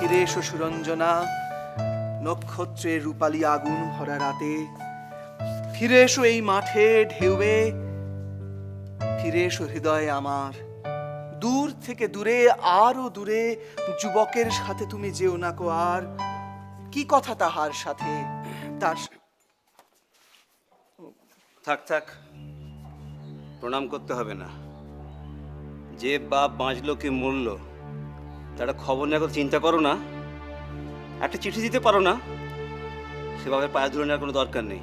ফিরে এসো সুরঞ্জনা, নক্ষত্রের রূপালী আগুন ভরা রাতে। ফিরে এসো এই মাঠে ঢেউয়ে, ফিরে এসো হৃদয়ে আমার। দূর থেকে দূরে, আরো দূরে, যুবকের সাথে তুমি যেও না কো আর। কি কথা তাহার সাথে, তার থাক থাক, প্রণাম করতে হবে না। যে বাপ বাঁচলো কি মরলো তারা খবর নেওয়ার কথা চিন্তা করো না। একটা চিঠি দিতে পারো না, সে বাপের পায়ে ধরে নেওয়ার কোনো দরকার নেই।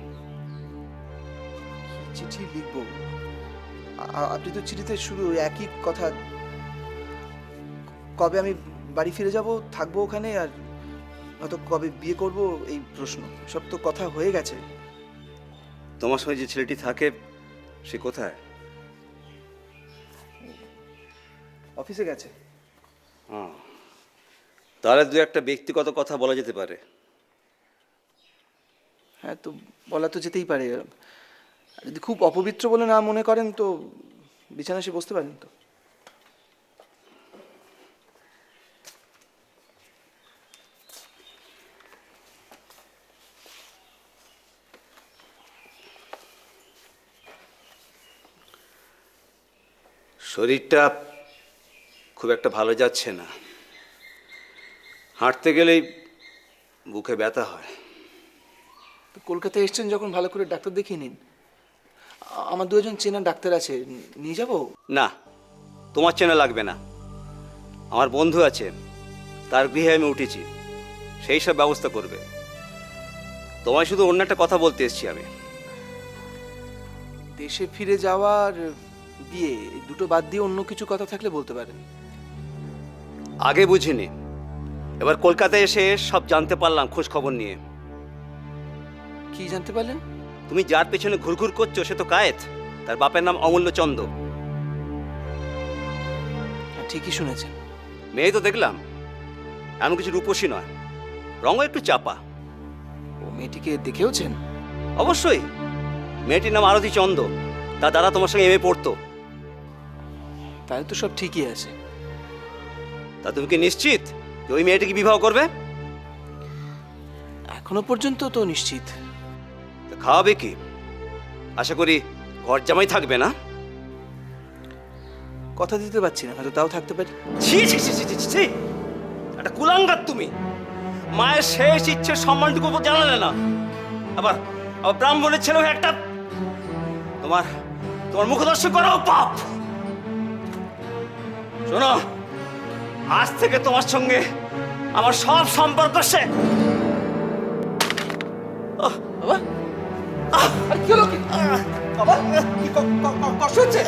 চিঠি লিখবো? আপনি তো চিঠিতে শুধু একই কথা, কবে আমি বাড়ি ফিরে যাব, থাকবো ওখানে, আর নয়তো কবে বিয়ে করব, এই প্রশ্ন। সব তো কথা হয়ে গেছে। তোমার সঙ্গে যে ছেলেটি থাকে সে কোথায়? অফিসে গেছে। তাহলে দু একটা ব্যক্তিগত কথা বলা যেতে পারে। হ্যাঁ, তো বলা তো যেতেই পারে। আর যদি খুব অপবিত্র বলে না মনে করেন তো বিছানায় এসে বসতে পারেন তো। শরীরটা খুব একটা ভালো যাচ্ছে না, হাঁটতে গেলেই বুকে ব্যথা হয়। তো কলকাতায় এসছেন যখন, ভালো করে ডাক্তার দেখিয়ে নিন। আমার দু একজন চেনা ডাক্তার আছে, নিয়ে যাব। না, তোমার চেনা লাগবে না। আমার বন্ধু আছে, তার গৃহে আমি উঠেছি, সেই সব ব্যবস্থা করবে। তোমায় শুধু অন্য একটা কথা বলতে এসেছি আমি। দেশে ফিরে যাওয়ার বিয়ে, এই দুটো বাদ দিয়ে অন্য কিছু কথা থাকলে বলতে পারেন। আগে বুঝিনি, এবার কলকাতায় এসে সব জানতে পারলাম খোঁজ খবর নিয়ে। কি জানতে পারলেন? তুমি যার পেছনে ঘুরঘুর করছো সে তো কায়েত, তার বাপের নাম অমূল্য চন্দ। হ্যাঁ, ঠিকই শুনেছেন। মেয়ে তো দেখলাম এমন কিছু রূপসী নয়, রঙও একটু চাপা। ও মেয়েটিকে দেখেওছেন? অবশ্যই, মেয়েটির নাম আরতি চন্দ, তার দাদা তোমার সঙ্গে এমএ পড়তো। তাহলে তো সব ঠিকই আছে। তা তুমি কি নিশ্চিত যে ওই মেয়েটিকে বিবাহ করবে? এখনো পর্যন্ত তো নিশ্চিত। তা খাওয়াবে কি? আশা করি ঘর জামাই থাকবে না। কথা দিতে পারছি না, হয়তো তাও থাকতে পারি। ছি ছি ছি ছি ছি ছি, একটা কুলাঙ্গার তুমি। মায়ের শেষ ইচ্ছের সম্মানটুকু জানালে না, আবার আবার ব্রাহ্মণের ছেলে হয়ে একটা তোমার তোমার মুখদর্শন করাও পাপ। শোনো, আজ থেকে তোমার সঙ্গে আমার সব সম্পর্ক শেষ। বাবা, আর কি হলো? বাবা, কি কষ্ট হচ্ছে?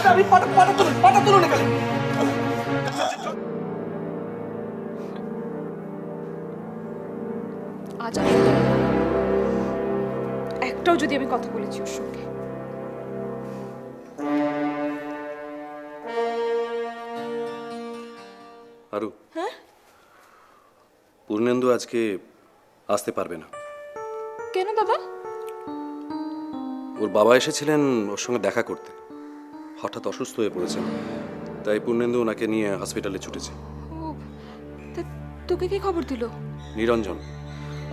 আপনি পাটা তুলুন এখানে। আজ আর শুনতে হবে না। একটাও যদি আমি কথা বলেছি ওর সঙ্গে। আরু, হ্যাঁ, পূর্ণেন্দু আজকে আসতে পারবে না। কেন দাদা? ওর বাবা এসেছিলেন ওর সঙ্গে দেখা করতে, হঠাৎ অসুস্থ হয়ে পড়েছেন, তাই পূর্ণেন্দু ওনাকে নিয়ে হসপিটালে ছুটেছে। ও, তা তোকে কি খবর দিল? নিরঞ্জন,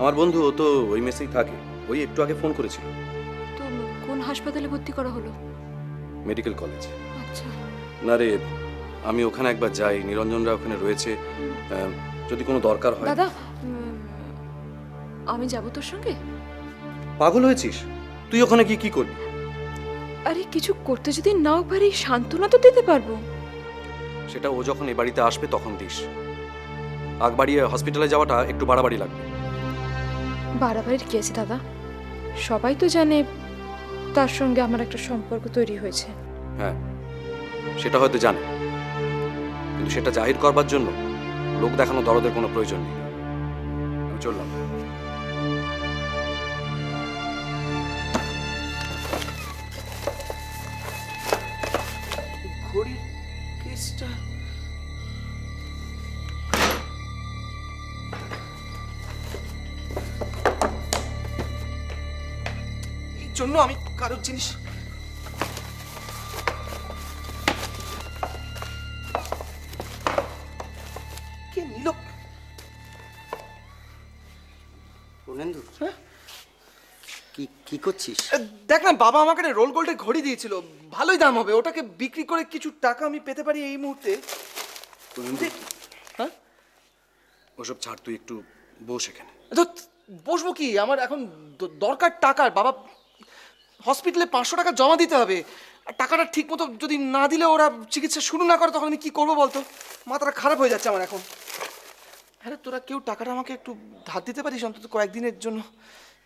আমার বন্ধু, ও তো ওই মেসেই থাকে, ওই একটু আগে ফোন করেছিল। তো কোন হাসপাতালে ভর্তি করা হলো? Medical college. আচ্ছা। না রে, আমি ওখানে একবার যাই, নিরঞ্জনরা ওখানে রয়েছে, যদি কোনো দরকার হয়। দাদা, আমি যাব তোর সঙ্গে। পাগল হয়েছিস তুই? ওখানে গিয়ে কি করবি? আরে কিছু করতে যদি নাও পারি, সান্ত্বনা তো দিতে পারবো। সেটা ও যখন এ বাড়িতে আসবে তখন দিস। আগ বাড়িয়ে হসপিটালে যাওয়াটা একটু বাড়াবাড়ি লাগবে। বাড়াবাড়ির কি আছে দাদা? সবাই তো জানে তার সঙ্গে আমার একটা সম্পর্ক তৈরি হয়েছে। হ্যাঁ, সেটা হয়তো জানে, কিন্তু সেটা জাহির করবার জন্য লোক দেখানো দরদের কোনো প্রয়োজন নেই। আমি চললাম। ঘড়ির কেসটা এই জন্য আমি কারোর জিনিস কে নিল? পূর্ণেন্দু, হ্যাঁ? কি কি করছিস? দেখ না, বাবা আমাকে রোল গোল্ডে ঘড়ি দিয়েছিল, ভালোই দাম হবে, ওটাকে বিক্রি করে কিছু টাকা আমি পেতে পারি এই মুহূর্তে। হ্যাঁ, ওসব ছাড়, তুই একটু বস এখানে। তো বসবো কি, আমার এখন দরকার টাকার। বাবা হসপিটালে 500 টাকা জমা দিতে হবে, আর টাকাটা ঠিক মতো যদি না দিলে, ওরা চিকিৎসা শুরু না করে, তখন আমি কি করবো বলতো? মাথাটা খারাপ হয়ে যাচ্ছে আমার এখন। হ্যাঁ, তোরা কেউ টাকাটা আমাকে একটু ধার দিতে পারিস অন্তত কয়েকদিনের জন্য?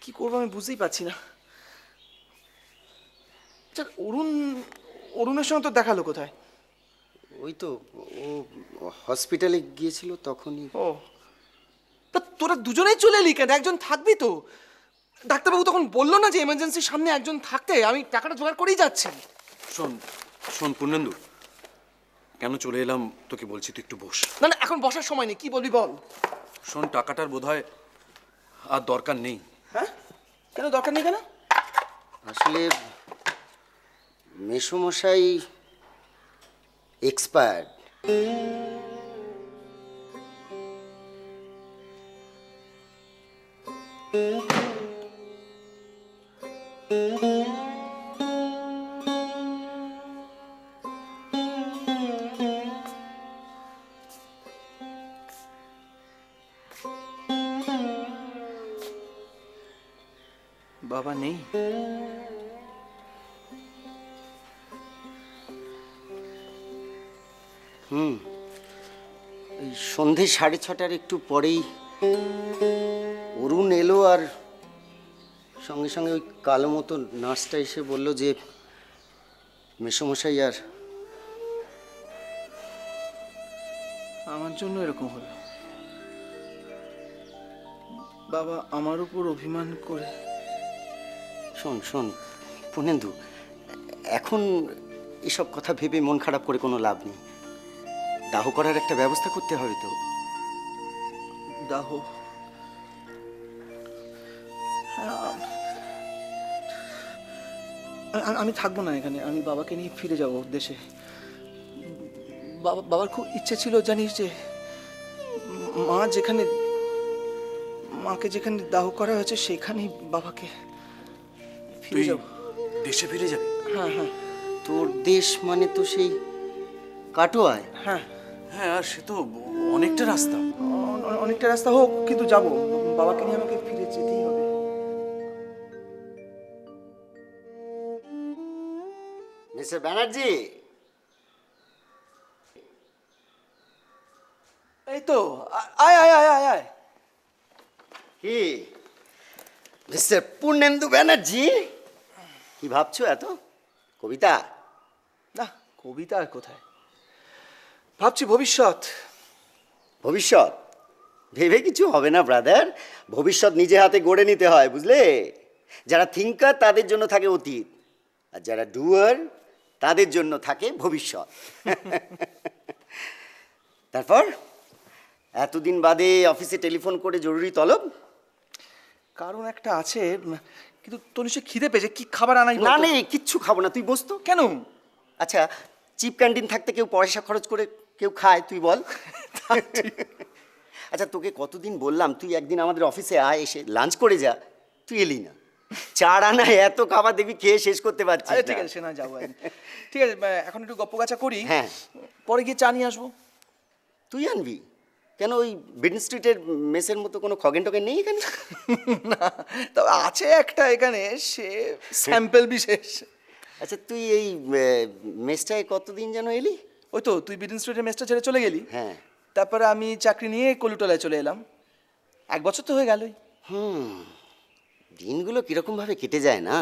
কি করবো আমি বুঝতেই পারছি না। আচ্ছা, অরুণের সঙ্গে তো দেখালো কোথায়? ওই তো, ও হসপিটালে গিয়েছিল তখনই। ও, তা তোরা দুজনেই চলে এলি কেন? একজন থাকবি তো। ডাক্তারবাবু তখন বললো না যে এমার্জেন্সির সামনে একজন থাকতে? আমি টাকাটা জোগাড় করেই যাচ্ছি। শোন শোন পূর্ণেন্দু, কেন চলে এলাম তোকে বলছি, তুই একটু বস। না না, এখন বসার সময় নেই, কি বলবি বল। শোন, টাকাটার বোধহয় আর দরকার নেই। হ্যাঁ, কেন দরকার নেই কেন? আসলে মেসোমশাই এক্সপায়ার্ড। বাবা নেই? এই সন্ধে 6:30টার একটু পরেই অরুণ এলো, আর সঙ্গে সঙ্গে ওই কালো মতো নার্সটা এসে বলল যে মেসোমশাই আর আমার জন্য এরকম হলো? বাবা আমার উপর অভিমান করে? শোন শোন পূর্ণেন্দু, এখন এসব কথা ভেবে মন খারাপ করে কোনো লাভ নেই। দাহ করার একটা ব্যবস্থা করতে হবে তো। দাহ? আমি থাকবো না এখানে, আমি বাবাকে নিয়ে ফিরে যাব দেশে। বাবার খুব ইচ্ছে ছিল জানিস, যে মাকে যেখানে দাহ করা হয়েছে সেখানেই বাবাকে ফিরে তুই যাব। দেশে ফিরে যাবি? হ্যাঁ হ্যাঁ তোর দেশ মানে তো সেই কাটোয়ায়। হ্যাঁ, হ্যাঁ, আর সে তো অনেকটা রাস্তা। অনেকটা রাস্তা হোক, কিন্তু যাব। বাবাকে নিয়ে আমাকে ফিরে যেতেই হবে। মিস্টার ব্যানার্জি, এই তো, আয় আয় আয় আয় আয়। কি মিস্টার পূর্ণেন্দু ব্যানার্জি, কি ভাবছো এত? কবিতা? না, কবিতা আর কোথায়, ভাবছি ভবিষ্যৎ। ভবিষ্যৎ ভেবে কিছু হবে না ব্রাদার, ভবিষ্যৎ নিজে হাতে গড়ে নিতে হয়, বুঝলে? যারা থিঙ্কার তাদের জন্য থাকে অতীত, আর যারা ডুয়ার তাদের জন্য থাকে ভবিষ্যৎ। তারপর এতদিন বাদে অফিসে টেলিফোন করে জরুরি তলব? কারণ একটা আছে, কিন্তু তোর নিশ্চয়ই খিদে পেয়েছে, কি খাবার আনাই? না নেই, কিচ্ছু খাবো না, তুই বস তো। কেন? আচ্ছা, চিপ ক্যান্টিন থাকতে কেউ পয়সা খরচ করে কেউ খায়, তুই বল? আচ্ছা, তোকে কতদিন বললাম তুই একদিন আমাদের অফিসে আয়, এসে লাঞ্চ করে যা, তুই এলি না। 4 আনা এত খাবার দেখবি খেয়ে শেষ করতে পারছিস আরে না। ঠিক আছে, সে না যাবো একদিন। ঠিক আছে, এখন একটু গপ্প গাছা করি, হ্যাঁ। পরে গিয়ে চা নিয়ে আসবো। তুই আনবি কেন? ওই বিডন স্ট্রিটের মেসের মতো কোনো খগেন টগেন নেই এখানে? না, তবে আছে একটা এখানে, সে স্যাম্পল বিশেষ। আচ্ছা, তুই এই মেসটায় কতদিন যেন এলি? ওই তো, তুই বিডিন স্ট্রিটের মেসটা ছেড়ে চলে গেলি, হ্যাঁ। তারপরে আমি চাকরি নিয়ে কলুটলায় চলে এলাম। 1 বছর তো হয়ে গেলই। দিনগুলো কিরকমভাবে কেটে যায় না,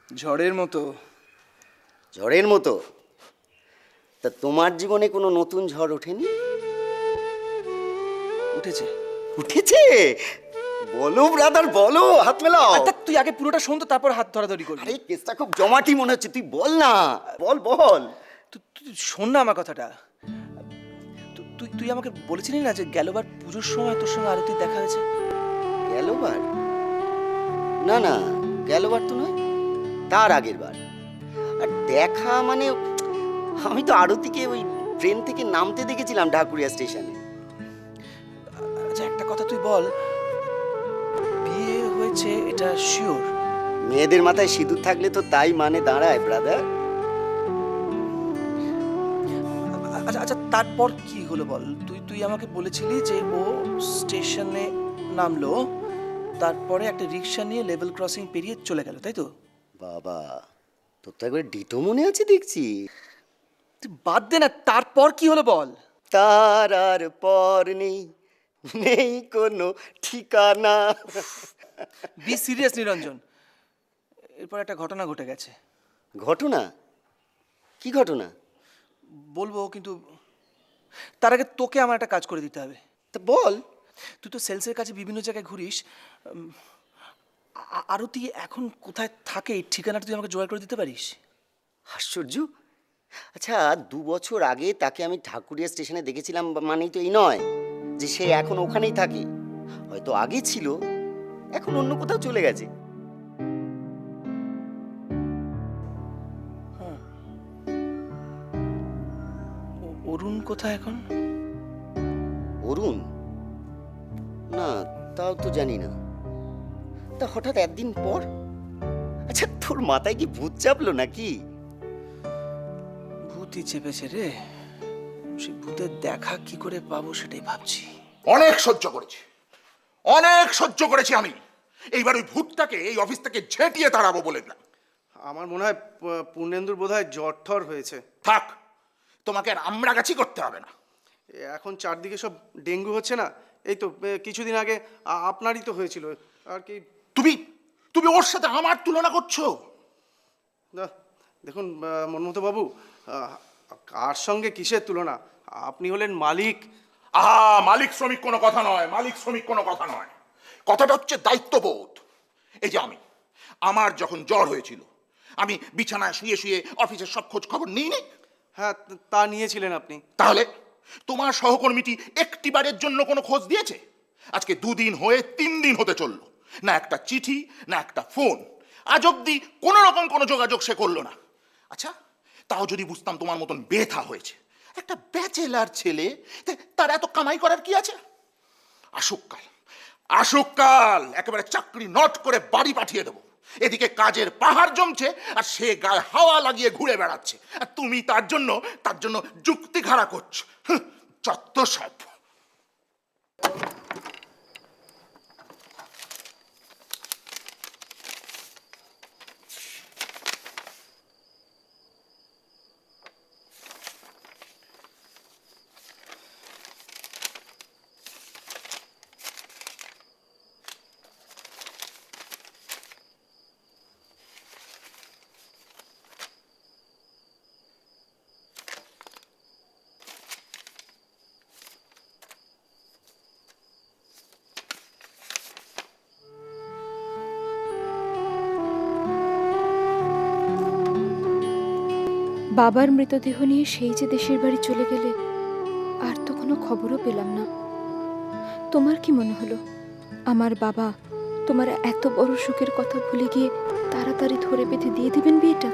ঝড়ের মতো। ঝড়ের মতো? তা তোমার জীবনে কোনো নতুন ঝড় ওঠেনি? উঠেছে। উঠেছে? বলো ব্রাদার, বলো, হাত মেলাও। আচ্ছা, তুই আগে পুরোটা শোন তো, তারপর হাত ধরাধরি করবি। আরে কেসটা খুব জমাটি মনে হচ্ছে, তুই বল না, বল বল। তুই শোন না আমার কথাটা। তুই আমাকে বলেছিলি না যে গেলবার পুজোর সময় তোর সঙ্গে আরতির দেখা হয়েছে? গেলবার? না না, গেলবার তো নয়, তার আগের বার। আর দেখা মানে, আমি তো আরতিকে ওই ট্রেন থেকে নামতে দেখেছিলাম ঢাকুরিয়া স্টেশনে। আচ্ছা, একটা কথা তুই বল, বিয়ে হয়েছে এটা শিওর। মেয়েদের মাথায় সিঁদুর থাকলে তো তাই মানে দাঁড়ায় ব্রাদার। আচ্ছা আচ্ছা, তারপর কি হলো বল। তুই তুই আমাকে বলেছিলি যে ও স্টেশনে নামলো, তারপরে একটা রিক্সা নিয়ে লেভেল ক্রসিং পেরিয়ে চলে গেল, তাই তো? বাবা, তোর তো একবার ডিটো মনে আছে দেখছি। তুই বাদ দে না, তারপর কি হলো বল। তার আর পর নেই, নেই কোনো ঠিকানা। বি সিরিয়াস নিরঞ্জন, এরপর একটা ঘটনা ঘটে গেছে। ঘটনা? কি ঘটনা? বলবো, কিন্তু তার আগে তোকে আমার একটা কাজ করে দিতে হবে। তা বল। তুই তো সেলসের কাছে বিভিন্ন জায়গায় ঘুরিস, আরতি এখন কোথায় থাকে এই ঠিকানাটা তুই আমাকে জোগাড় করে দিতে পারিস? আশ্চর্য। আচ্ছা, 2 বছর আগে তাকে আমি ঢাকুরিয়া স্টেশনে দেখেছিলাম, মানেই তো এই নয় যে সে এখন ওখানেই থাকে। হয়তো আগে ছিল, এখন অন্য কোথাও চলে গেছে। অরুণ কোথায় এখন? অরুণ? না, তাও তো জানি না। তা হঠাৎ একদিন পর? আচ্ছা, তোর মাথায় কি ভূত চাপলো নাকি? ভূতই চেপেছে রে। সে ভূতের দেখা কি করে পাবো সেটাই ভাবছি। অনেক সহ্য করেছি, অনেক সহ্য করেছি আমি। এইবার ওই ভূতটাকে এই অফিস থেকে ঝেঁটিয়ে তাড়াবো বলে দিলাম। আমার মনে হয় পূর্ণেন্দুর বোধহয় জ্বর ঠর হয়েছে। থাক, তোমাকে আর আমরা গাছি করতে হবে না। এখন চারদিকে সব ডেঙ্গু হচ্ছে না? এই তো কিছুদিন আগে আপনারই তো হয়েছিল আর কি। তুমি তুমি ওর সাথে আমার তুলনা করছো? দেখুন মনমতো বাবু, কার সঙ্গে কিসের তুলনা? আপনি হলেন মালিক। আহা, মালিক শ্রমিক কোনো কথা নয়, মালিক শ্রমিক কোনো কথা নয়। কথাটা হচ্ছে দায়িত্ববোধ। এই যে আমার যখন জ্বর হয়েছিল, আমি বিছানায় শুয়ে শুয়ে অফিসের সব খোঁজ খবর নিইনি? হ্যাঁ, তা নিয়েছিলেন আপনি। তাহলে তোমার সহকর্মীটি একটিবারের জন্য কোনো খোঁজ দিয়েছে? আজকে 2 দিন হয়ে 3 দিন হতে চললো, না একটা চিঠি না একটা ফোন। আজ অব্দি কোনো রকম কোনো যোগাযোগ সে করলো না। আচ্ছা, তাও যদি বুঝতাম তোমার মতন বেথা হয়েছে, একটা ব্যাচেলার ছেলে, তার এত কামাই করার কি আছে? আসুক কাল, আসুক কাল, একেবারে চাকরি নট করে বাড়ি পাঠিয়ে দেবো। এদিকে কাজের পাহাড় জমছে আর সে গায়ে হাওয়া লাগিয়ে ঘুরে বেড়াচ্ছে, আর তুমি তার জন্য যুক্তি খাড়া করছো। যত সব। বাবার মৃতদেহ নিয়ে সেই যে দেশের বাড়ি চলে গেলে, আর তো কোনো খবরও পেলাম না। তোমার কি মনে হলো আমার বাবা তোমার এত বড় সুখের কথা ভুলে গিয়ে তাড়াতাড়ি ধরে বেঁধে দিয়ে দিবেন বিয়েটা?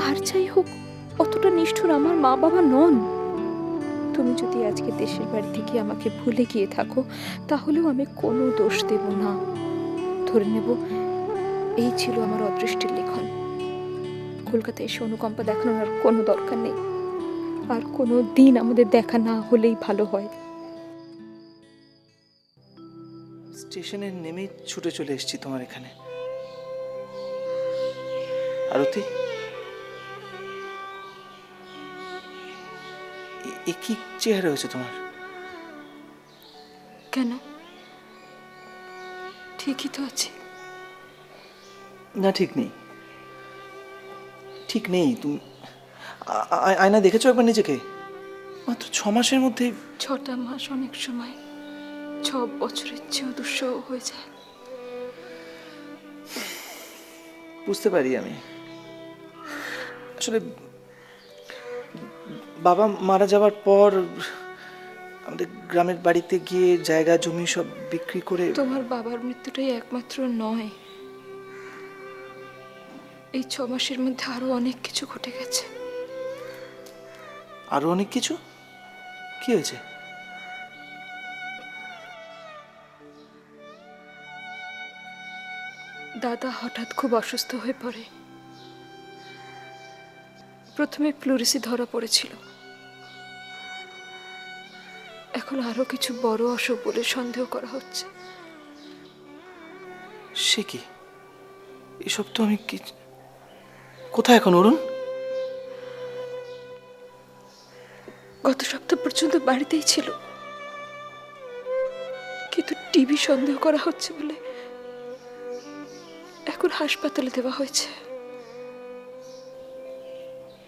আর যাই হোক, অতটা নিষ্ঠুর আমার মা বাবা নন। তুমি যদি আজকে দেশের বাড়ি থেকে আমাকে ভুলে গিয়ে থাকো, তাহলেও আমি কোনো দোষ দেব না। ধরে নেব এই ছিল আমার অদৃষ্টের লিখন। কলকাতায় এসে অনুকম্পা দেখানোর আর কোনো দরকার নেই। আর কোনো দিন আমাদের দেখা না হলেই ভালো হয়। স্টেশনে নেমেই ছুটে চলে এসেছি তোমার এখানে। আরতি, এ কি চেহারা হয়েছে তোমার? কেন? ঠিকই তো আছে। না, ঠিক নেই, ঠিক নেই। তুমি আয়না দেখেছো একবার নিজেকে? মাত্র 6 মাসের মধ্যে। 6টা মাস অনেক সময় 6 বছরের চেয়েও দুঃসহ হয়ে যায়। বুঝতে পারি আমি। আসলে বাবা মারা যাওয়ার পর আমাদের গ্রামের বাড়িতে গিয়ে জায়গা জমি সব বিক্রি করে। তোমার বাবার মৃত্যুটাই একমাত্র নয়, এই 6 মাসের মধ্যে আরো অনেক কিছু ঘটে গেছে। আরো অনেক কিছু? কি হয়েছে? দাদা হঠাৎ খুব অসুস্থ হয়ে পড়ে। প্রথমে প্লুরিসি ধরা পড়েছিল, এখন আরো কিছু বড় অসুখ বলে সন্দেহ করা হচ্ছে। সে কি? এসব তো আমি কি, কোথায় এখন অরুণ? গত সপ্তাহ পর্যন্ত বাড়িতেই ছিল, কিন্তু টিবি সন্দেহ করা হচ্ছে বলে এখন হাসপাতালে দেওয়া হয়েছে।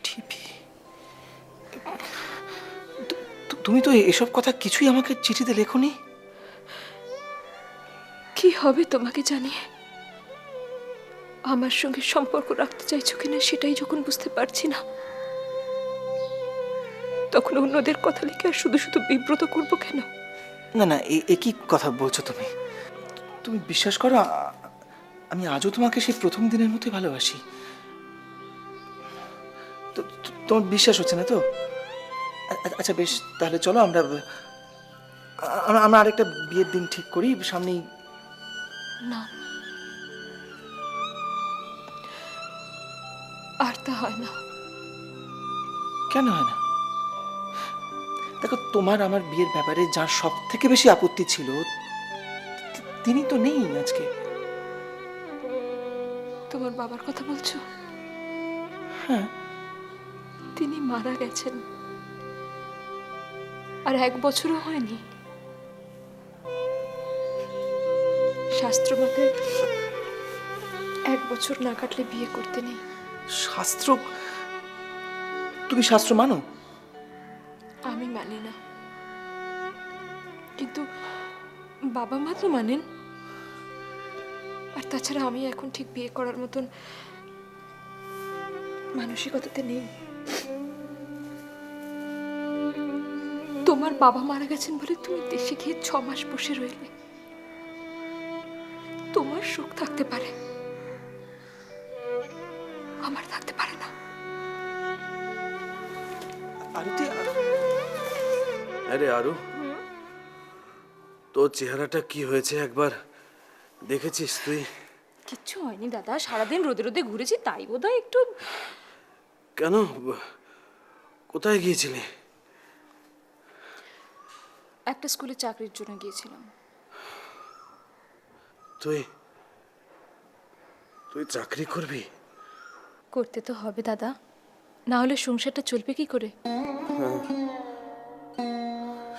টিভি? তুমি তো এসব কথা কিছুই আমাকে চিঠিতে লেখোনি। কি হবে তোমাকে জানিয়ে? আমার সঙ্গে সম্পর্ক রাখতে চাইছো কিনা সেটাই যখন বুঝতে পারছি না, তখন অন্যদের কথা লিখে আর শুধু শুধু বিব্রত করবো কেন? না না, এ কি কথা বলছো তুমি? তুমি বিশ্বাস করো, আমি আজও তোমাকে সেই প্রথম দিনের মতোই ভালোবাসি। তোমার বিশ্বাস হচ্ছে না তো? আচ্ছা বেশ, তাহলে চলো আমরা আমরা আরেকটা বিয়ের দিন ঠিক করি সামনেই। না, আর তা হয় না। কেন হয় না? দেখো, তোমার আমার বিয়ের ব্যাপারে যার সব থেকে বেশি আপত্তি ছিল তিনি তো নেই আজকে। তোমার বাবার কথা বলছো? হ্যাঁ। তিনি মারা গেছেন, আর 1 বছরও হয়নি। শাস্ত্র মতে 1 বছর না কাটলে বিয়ে করতে নেই। শাস্ত্র? তুমি শাস্ত্র মানো? আমি মানি না, কিন্তু বাবা মা তো মানেন। আর তাছাড়া আমি এখন ঠিক বিয়ে করার মতন মানসিকতাতে নেই। তোমার বাবা মারা গেছেন বলে তুমি দেশে গিয়ে 6 মাস বসে রইলে। তোমার সুখ থাকতে পারে, আমার থাকতে পারে না। আরতি, আরে আরু, তোর চেহারাটা কি হয়েছে একবার দেখেছিস তুই? কিচ্ছু হয়নি দাদা, সারাদিন রোদে রোদে ঘুরেছি, তাই বোধহয় একটু। কেন, কোথায় গিয়েছিলি? একটা স্কুলে চাকরির জন্য গিয়েছিলাম। তুই তুই চাকরি করবি? করতে তো হবে দাদা, না হলে সংসারটা চলবে কি করে?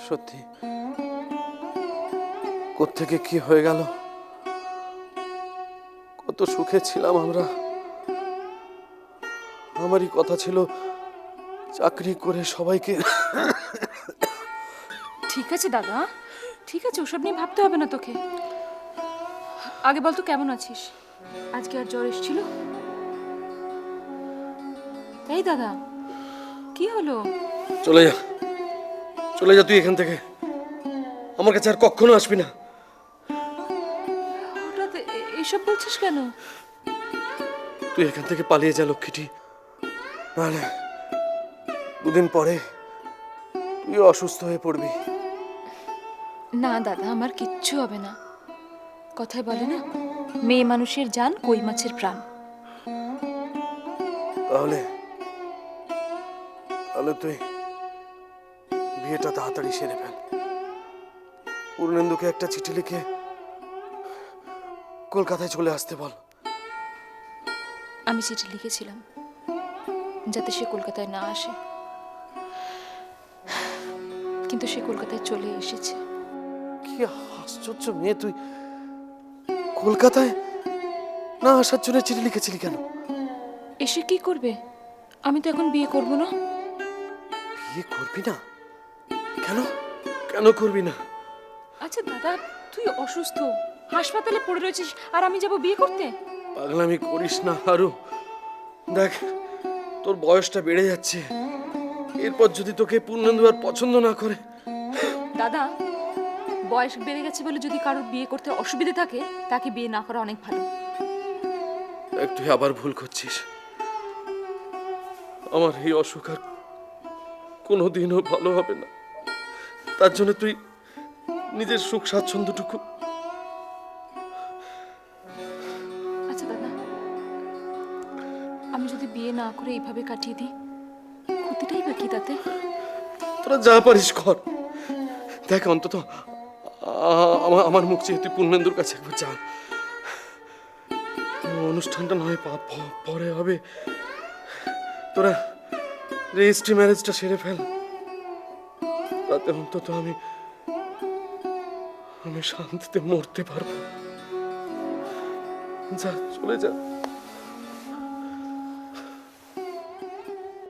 সত্যি, কোত্থেকে কি হয়ে গেল? কত সুখে ছিলাম আমরা। আমারই কথা ছিল চাকরি করে সবাইকে। ঠিক আছে দাদা, ঠিক আছে, ওসব নিয়ে ভাবতে হবে না তোকে। আগে বল তো কেমন আছিস? আজকে আর জ্বর এসেছিল? এই দাদা, কি হলো? চলে যা, চলে যা তুই এখান থেকে। আমার কাছে আর কখনো আসবি না। হঠাৎ এসব বলছিস কেন? তুই এখান থেকে পালিয়ে যা লক্ষ্মীটি, নাহলে 2 দিন পরে তুই অসুস্থ হয়ে পড়বি। না দাদা, আমার কিচ্ছু হবে না। কথায় বলে না, মেয়ে মানুষের জান কই মাছের প্রাণ। তাহলে তাহলে তুই বিয়েটা তাড়াতাড়ি সেরে ফেল। পূর্ণেন্দুকে একটা চিঠি লিখে কলকাতায় চলে আসতে বল। আমি চিঠি লিখেছিলাম যাতে সে কলকাতায় না আসে, কিন্তু সে কলকাতায় চলে এসেছে। কি আশ্চর্য মেয়ে তুই! কলকাতায় না আসার জন্য চিঠি লিখেছিলি কেন? এসে কি করবে? আমি তো এখন বিয়ে করব না। বিয়ে করবি না? কেন, কেন করবি না? আচ্ছা দাদা, তুই অসুস্থ, হাসপাতালে পড়ে রয়েছিস, আর আমি যাব বিয়ে করতে? পাগলামি করিস না আরু। দেখ, তোর বয়সটা বেড়ে যাচ্ছে। এরপর যদি তোকে পূর্ণেন্দু আর পছন্দ না করে। দাদা, বয়স বেড়ে গেছে বলে যদি কারোর বিয়ে করতে অসুবিধে থাকে, তাকে বিয়ে না করা অনেক ভালো। দেখ, তুই আবার ভুল করছিস। আমার এই অসুখ আর কোনোদিনও ভালো হবে না। তার জন্য তুই নিজের সুখ স্বাচ্ছন্দ্যটুকু আমি যদি বিয়ে না করে এইভাবে কাটিয়ে দিই, ক্ষতিটাই বা কি তাতে? তোরা যা পারিস কর। দেখ অন্তত আমার মুখ চেয়ে তুই পূর্ণেন্দুর কাছে একবার যা। অনুষ্ঠানটা নয় পরে হবে, তোরা রেজিস্ট্রি ম্যারেজটা সেরে ফেল, তাতে অন্তত আমি শান্তিতে মরতে পারবো। যা, চলে যা।